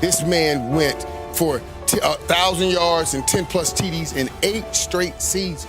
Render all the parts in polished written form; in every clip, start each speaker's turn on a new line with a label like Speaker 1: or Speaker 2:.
Speaker 1: This man went for 1,000 yards and 10-plus TDs in 8 straight seasons.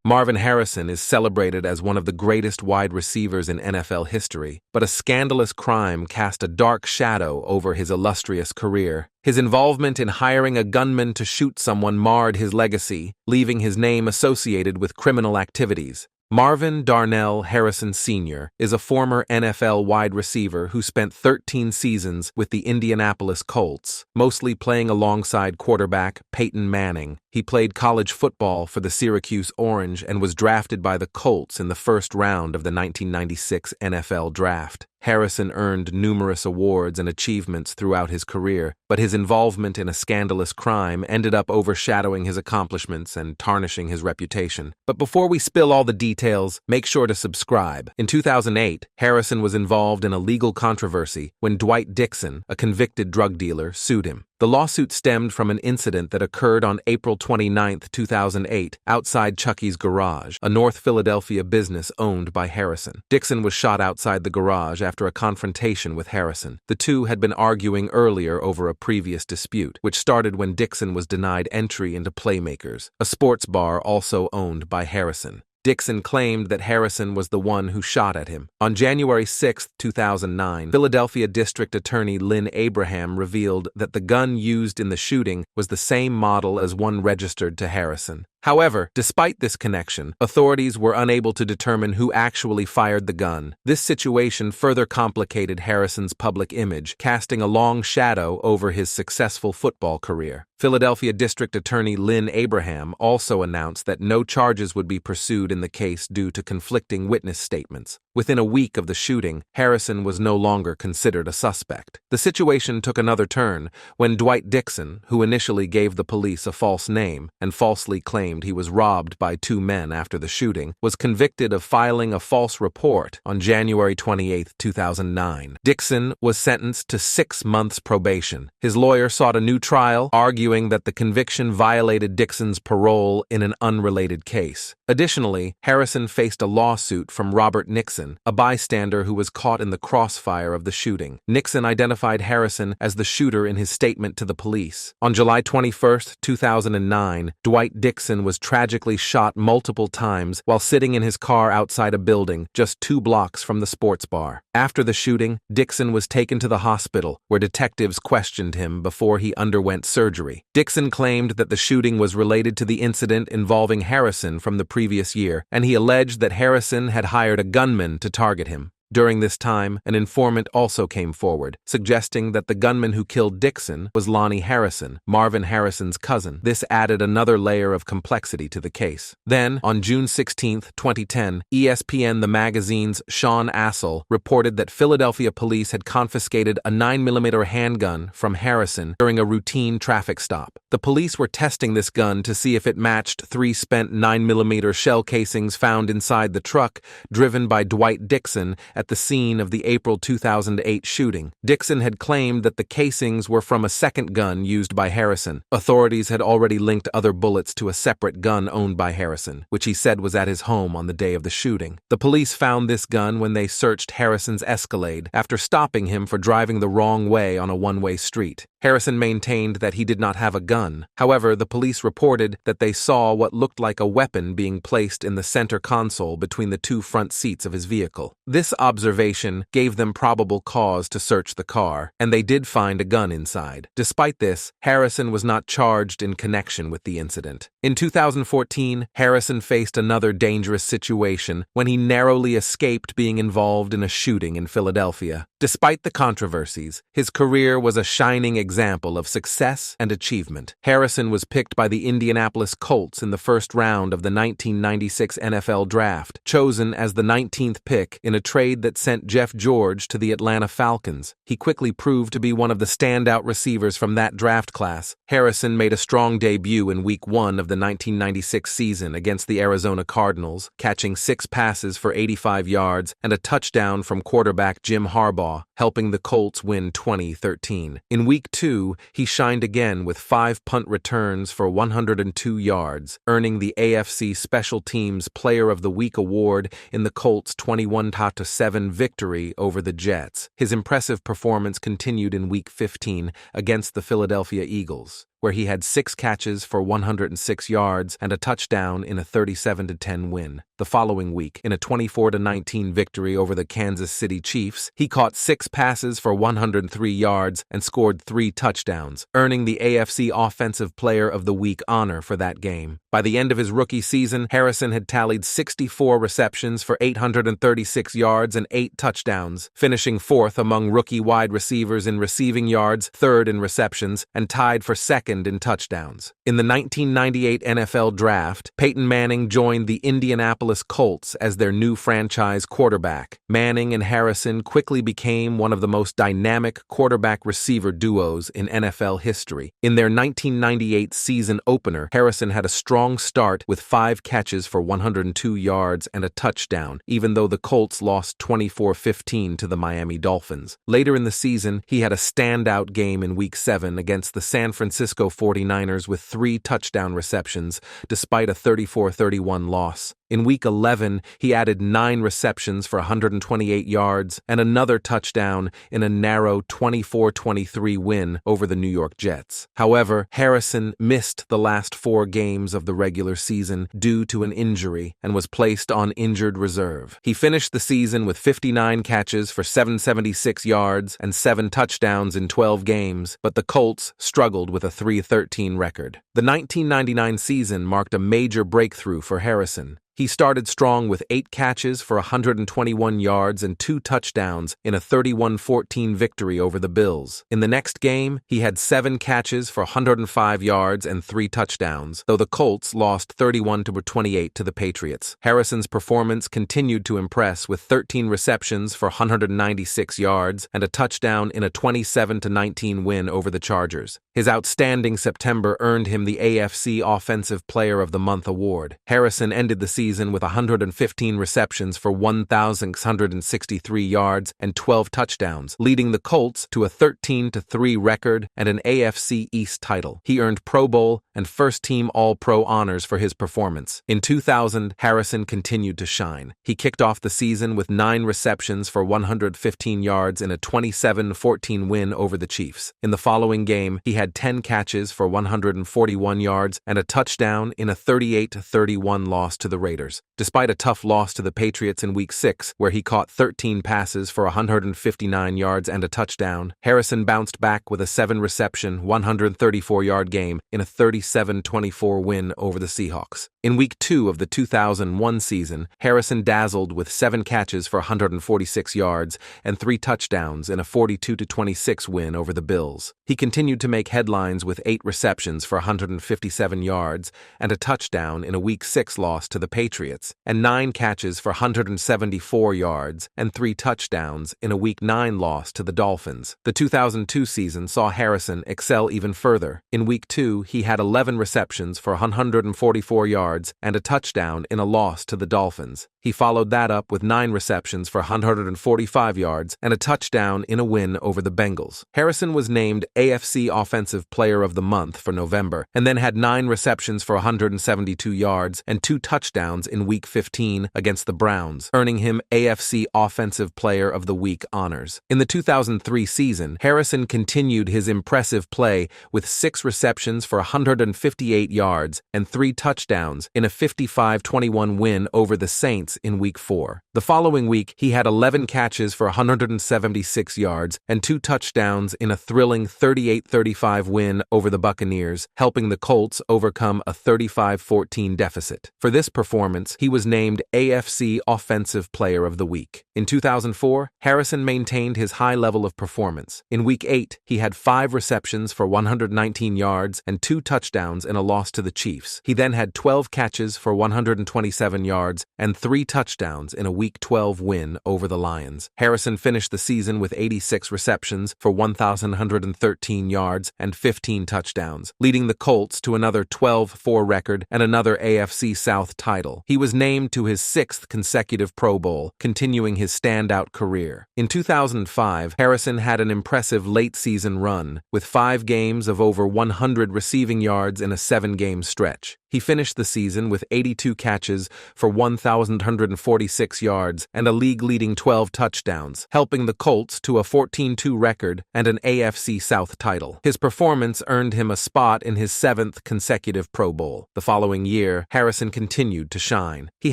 Speaker 2: Marvin Harrison is celebrated as one of the greatest wide receivers in NFL history, but a scandalous crime cast a dark shadow over his illustrious career. His involvement in hiring a gunman to shoot someone marred his legacy, leaving his name associated with criminal activities. Marvin Darnell Harrison Sr. is a former NFL wide receiver who spent 13 seasons with the Indianapolis Colts, mostly playing alongside quarterback Peyton Manning. He played college football for the Syracuse Orange and was drafted by the Colts in the first round of the 1996 NFL Draft. Harrison earned numerous awards and achievements throughout his career, but his involvement in a scandalous crime ended up overshadowing his accomplishments and tarnishing his reputation. But before we spill all the details, make sure to subscribe. In 2008, Harrison was involved in a legal controversy when Dwight Dixon, a convicted drug dealer, sued him. The lawsuit stemmed from an incident that occurred on April 29, 2008, outside Chucky's Garage, a North Philadelphia business owned by Harrison. Dixon was shot outside the garage after a confrontation with Harrison. The two had been arguing earlier over a previous dispute, which started when Dixon was denied entry into Playmakers, a sports bar also owned by Harrison. Dixon claimed that Harrison was the one who shot at him. On January 6, 2009, Philadelphia District Attorney Lynn Abraham revealed that the gun used in the shooting was the same model as one registered to Harrison. However, despite this connection, authorities were unable to determine who actually fired the gun. This situation further complicated Harrison's public image, casting a long shadow over his successful football career. Philadelphia District Attorney Lynn Abraham also announced that no charges would be pursued in the case due to conflicting witness statements. Within a week of the shooting, Harrison was no longer considered a suspect. The situation took another turn when Dwight Dixon, who initially gave the police a false name and falsely claimed he was robbed by 2 men after the shooting, was convicted of filing a false report on January 28, 2009. Dixon was sentenced to 6 months probation. His lawyer sought a new trial, arguing that the conviction violated Dixon's parole in an unrelated case. Additionally, Harrison faced a lawsuit from Robert Nixon, a bystander who was caught in the crossfire of the shooting. Nixon identified Harrison as the shooter in his statement to the police. On July 21, 2009, Dwight Dixon was tragically shot multiple times while sitting in his car outside a building just 2 blocks from the sports bar. After the shooting, Dixon was taken to the hospital, where detectives questioned him before he underwent surgery. Dixon claimed that the shooting was related to the incident involving Harrison from the previous year, and he alleged that Harrison had hired a gunman to target him. During this time, an informant also came forward, suggesting that the gunman who killed Dixon was Lonnie Harrison, Marvin Harrison's cousin. This added another layer of complexity to the case. Then, on June 16, 2010, ESPN The Magazine's Sean Assel reported that Philadelphia police had confiscated a 9mm handgun from Harrison during a routine traffic stop. The police were testing this gun to see if it matched 3 spent 9mm shell casings found inside the truck driven by Dwight Dixon at the scene of the April 2008 shooting. Dixon had claimed that the casings were from a second gun used by Harrison. Authorities had already linked other bullets to a separate gun owned by Harrison, which he said was at his home on the day of the shooting. The police found this gun when they searched Harrison's Escalade after stopping him for driving the wrong way on a one-way street. Harrison maintained that he did not have a gun. However, the police reported that they saw what looked like a weapon being placed in the center console between the 2 front seats of his vehicle. This observation gave them probable cause to search the car, and they did find a gun inside. Despite this, Harrison was not charged in connection with the incident. In 2014, Harrison faced another dangerous situation when he narrowly escaped being involved in a shooting in Philadelphia. Despite the controversies, his career was a shining example of success and achievement. Harrison was picked by the Indianapolis Colts in the first round of the 1996 NFL Draft, chosen as the 19th pick in a trade that sent Jeff George to the Atlanta Falcons. He quickly proved to be one of the standout receivers from that draft class. Harrison made a strong debut in Week 1 of the 1996 season against the Arizona Cardinals, catching 6 passes for 85 yards and a touchdown from quarterback Jim Harbaugh Harbaugh, helping the Colts win 2013. In Week 2, he shined again with 5 punt returns for 102 yards, earning the AFC Special Teams Player of the Week award in the Colts' 21-7 victory over the Jets. His impressive performance continued in Week 15 against the Philadelphia Eagles, where he had 6 catches for 106 yards and a touchdown in a 37-10 win. The following week, in a 24-19 victory over the Kansas City Chiefs, he caught 6 passes for 103 yards and scored 3 touchdowns, earning the AFC Offensive Player of the Week honor for that game. By the end of his rookie season, Harrison had tallied 64 receptions for 836 yards and 8 touchdowns, finishing 4th among rookie wide receivers in receiving yards, 3rd in receptions, and tied for 2nd in touchdowns. In the 1998 NFL Draft, Peyton Manning joined the Indianapolis Colts as their new franchise quarterback. Manning and Harrison quickly became one of the most dynamic quarterback-receiver duos in NFL history. In their 1998 season opener, Harrison had a strong start with 5 catches for 102 yards and a touchdown, even though the Colts lost 24-15 to the Miami Dolphins. Later in the season, he had a standout game in Week 7 against the San Francisco 49ers with 3 touchdown receptions, despite a 34-31 loss. In Week 11, he added 9 receptions for 128 yards and another touchdown in a narrow 24-23 win over the New York Jets. However, Harrison missed the last 4 games of the regular season due to an injury and was placed on injured reserve. He finished the season with 59 catches for 776 yards and 7 touchdowns in 12 games, but the Colts struggled with a 3-13 record. The 1999 season marked a major breakthrough for Harrison. He started strong with 8 catches for 121 yards and 2 touchdowns in a 31-14 victory over the Bills. In the next game, he had 7 catches for 105 yards and 3 touchdowns, though the Colts lost 31-28 to the Patriots. Harrison's performance continued to impress with 13 receptions for 196 yards and a touchdown in a 27-19 win over the Chargers. His outstanding September earned him the AFC Offensive Player of the Month award. Harrison ended the season with 115 receptions for 1,663 yards and 12 touchdowns, leading the Colts to a 13-3 record and an AFC East title. He earned Pro Bowl and first-team All-Pro honors for his performance. In 2000, Harrison continued to shine. He kicked off the season with 9 receptions for 115 yards in a 27-14 win over the Chiefs. In the following game, he had 10 catches for 141 yards and a touchdown in a 38-31 loss to the Raiders. Despite a tough loss to the Patriots in Week 6, where he caught 13 passes for 159 yards and a touchdown, Harrison bounced back with a 7-reception, 134-yard game in a 37-24 win over the Seahawks. In Week 2 of the 2001 season, Harrison dazzled with 7 catches for 146 yards and 3 touchdowns in a 42-26 win over the Bills. He continued to make headlines with 8 receptions for 157 yards and a touchdown in a Week 6 loss to the Patriots, and 9 catches for 174 yards and 3 touchdowns in a Week 9 loss to the Dolphins. The 2002 season saw Harrison excel even further. In Week 2, he had 11 receptions for 144 yards and a touchdown in a loss to the Dolphins. He followed that up with 9 receptions for 145 yards and a touchdown in a win over the Bengals. Harrison was named AFC Offensive Player of the Month for November, and then had 9 receptions for 172 yards and 2 touchdowns in Week 15 against the Browns, earning him AFC Offensive Player of the Week honors. In the 2003 season, Harrison continued his impressive play with 6 receptions for 158 yards and 3 touchdowns in a 55-21 win over the Saints in Week 4. The following week, he had 11 catches for 176 yards and 2 touchdowns in a thrilling 38-35 win over the Buccaneers, helping the Colts overcome a 35-14 deficit. For this performance, he was named AFC Offensive Player of the Week. In 2004, Harrison maintained his high level of performance. In Week 8, he had 5 receptions for 119 yards and 2 touchdowns in a loss to the Chiefs. He then had 12 catches for 127 yards and 3 touchdowns in a Week 12 win over the Lions. Harrison finished the season with 86 receptions for 1,113 yards and 15 touchdowns, leading the Colts to another 12-4 record and another AFC South title. He was named to his 6th consecutive Pro Bowl, continuing his standout career. In 2005, Harrison had an impressive late-season run, with 5 games of over 100 receiving yards in a 7-game stretch. He finished the season with 82 catches for 1,146 yards and a league-leading 12 touchdowns, helping the Colts to a 14-2 record and an AFC South title. His performance earned him a spot in his 7th consecutive Pro Bowl. The following year, Harrison continued to shine. He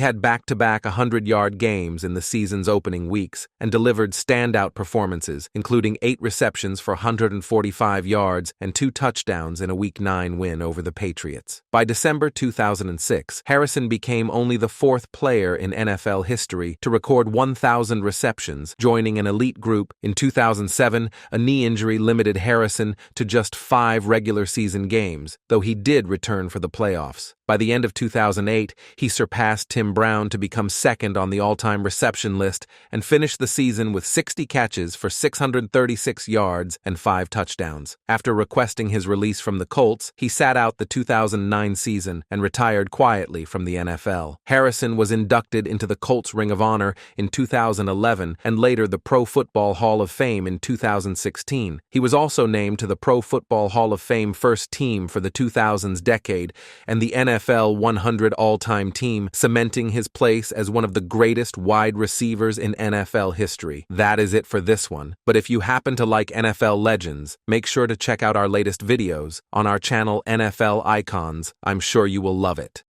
Speaker 2: had back-to-back 100-yard games in the season's opening weeks and delivered standout performances, including 8 receptions for 145 yards and 2 touchdowns in a Week 9 win over the Patriots. By December 2006, Harrison became only the 4th player in NFL history to record 1,000 receptions, joining an elite group. In 2007, a knee injury limited Harrison to just 5 regular season games, though he did return for the playoffs. By the end of 2008, he surpassed Tim Brown to become 2nd on the all-time reception list and finished the season with 60 catches for 636 yards and 5 touchdowns. After requesting his release from the Colts, he sat out the 2009 season and retired quietly from the NFL. Harrison was inducted into the Colts Ring of Honor in 2011 and later the Pro Football Hall of Fame in 2016. He was also named to the Pro Football Hall of Fame first team for the 2000s decade and the NFL 100 all-time team, cementing his place as one of the greatest wide receivers in NFL history. That is it for this one. But if you happen to like NFL legends, make sure to check out our latest videos on our channel NFL Icons. I'm sure you will love it.